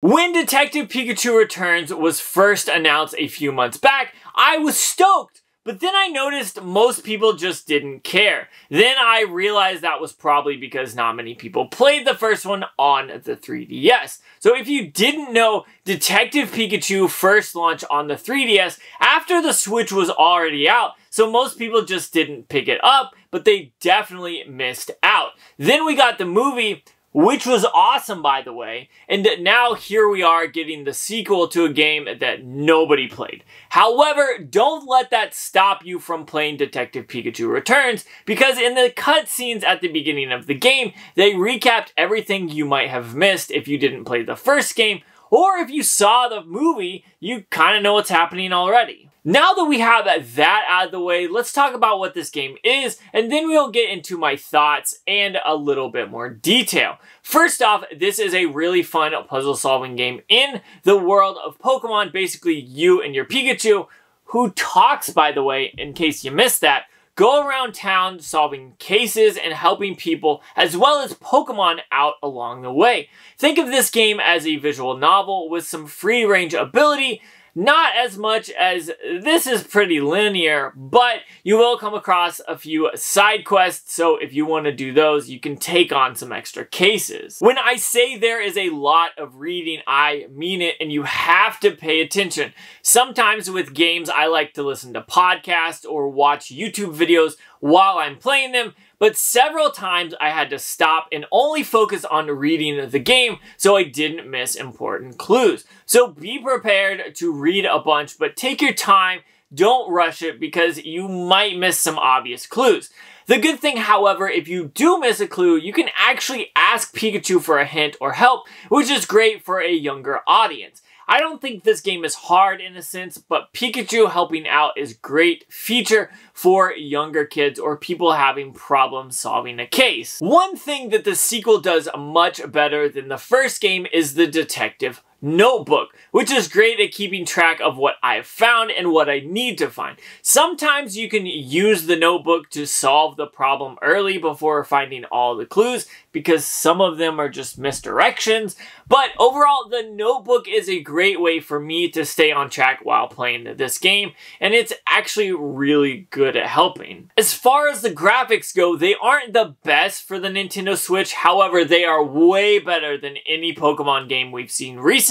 When Detective Pikachu Returns was first announced a few months back, I was stoked, but then I noticed most people just didn't care. Then I realized that was probably because not many people played the first one on the 3DS. So if you didn't know, Detective Pikachu first launched on the 3DS after the Switch was already out, so most people just didn't pick it up, but they definitely missed out. Then we got the movie, which was awesome, by the way, and now here we are getting the sequel to a game that nobody played. However, don't let that stop you from playing Detective Pikachu Returns, because in the cutscenes at the beginning of the game, they recapped everything you might have missed if you didn't play the first game, or if you saw the movie, you kind of know what's happening already. Now that we have that out of the way, let's talk about what this game is, and then we'll get into my thoughts and a little bit more detail. First off, this is a really fun puzzle-solving game in the world of Pokemon. Basically, you and your Pikachu, who talks, by the way, in case you missed that, go around town solving cases and helping people, as well as Pokemon out along the way. Think of this game as a visual novel with some free-range ability. Not as much as this is pretty linear, but you will come across a few side quests, so if you want to do those, you can take on some extra cases. When I say there is a lot of reading, I mean it, and you have to pay attention. Sometimes with games, I like to listen to podcasts or watch YouTube videos while I'm playing them, but several times I had to stop and only focus on reading the game so I didn't miss important clues. So be prepared to read a bunch, but take your time, don't rush it, because you might miss some obvious clues. The good thing, however, if you do miss a clue, you can actually ask Pikachu for a hint or help, which is great for a younger audience. I don't think this game is hard in a sense, but Pikachu helping out is a great feature for younger kids or people having problems solving a case. One thing that the sequel does much better than the first game is the detective notebook, which is great at keeping track of what I've found and what I need to find. Sometimes you can use the notebook to solve the problem early before finding all the clues, because some of them are just misdirections, but overall the notebook is a great way for me to stay on track while playing this game, and it's actually really good at helping. As far as the graphics go, they aren't the best for the Nintendo Switch, however they are way better than any Pokemon game we've seen recently.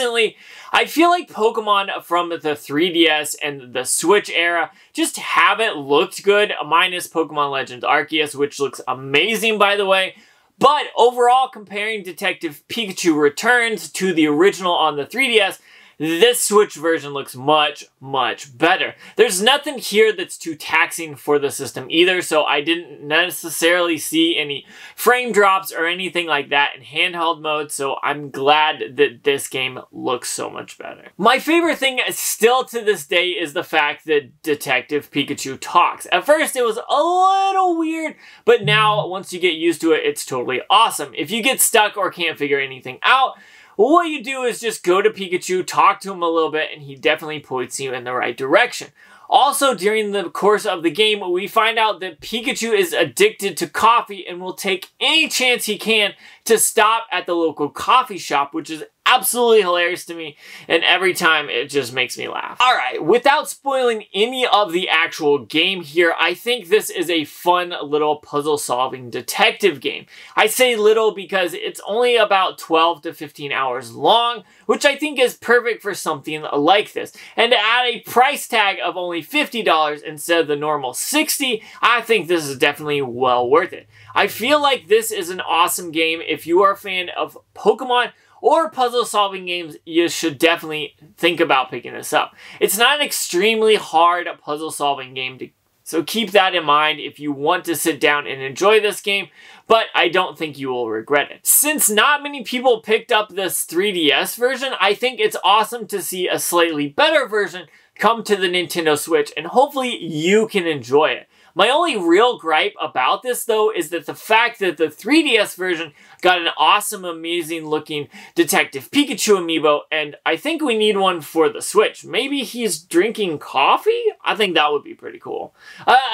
I feel like Pokemon from the 3DS and the Switch era just haven't looked good, minus Pokemon Legends Arceus, which looks amazing, by the way. But overall, comparing Detective Pikachu Returns to the original on the 3DS, this Switch version looks much, much better. There's nothing here that's too taxing for the system either, so I didn't necessarily see any frame drops or anything like that in handheld mode, so I'm glad that this game looks so much better. My favorite thing still to this day is the fact that Detective Pikachu talks. At first it was a little weird, but now once you get used to it, it's totally awesome. If you get stuck or can't figure anything out, what you do is just go to Pikachu, talk to him a little bit, and he definitely points you in the right direction. Also, during the course of the game, we find out that Pikachu is addicted to coffee and will take any chance he can to stop at the local coffee shop, which is absolutely hilarious to me, and every time it just makes me laugh. Alright, without spoiling any of the actual game here, I think this is a fun little puzzle-solving detective game. I say little because it's only about 12 to 15 hours long, which I think is perfect for something like this. And at a price tag of only $50 instead of the normal $60, I think this is definitely well worth it. I feel like this is an awesome game. If you are a fan of Pokemon or puzzle-solving games, you should definitely think about picking this up. It's not an extremely hard puzzle-solving game, so keep that in mind if you want to sit down and enjoy this game, but I don't think you will regret it. Since not many people picked up this 3DS version, I think it's awesome to see a slightly better version come to the Nintendo Switch, and hopefully you can enjoy it. My only real gripe about this, though, is that the fact that the 3DS version got an awesome, amazing looking Detective Pikachu amiibo, and I think we need one for the Switch. Maybe he's drinking coffee? I think that would be pretty cool.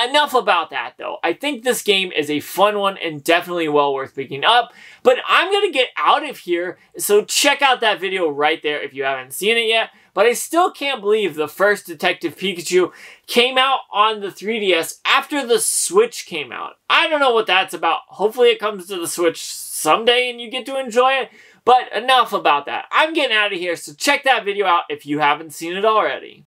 Enough about that though. I think this game is a fun one and definitely well worth picking up, but I'm gonna get out of here, so check out that video right there if you haven't seen it yet. But I still can't believe the first Detective Pikachu came out on the 3DS after the Switch came out. I don't know what that's about. Hopefully it comes to the Switch someday and you get to enjoy it. But enough about that. I'm getting out of here, so check that video out if you haven't seen it already.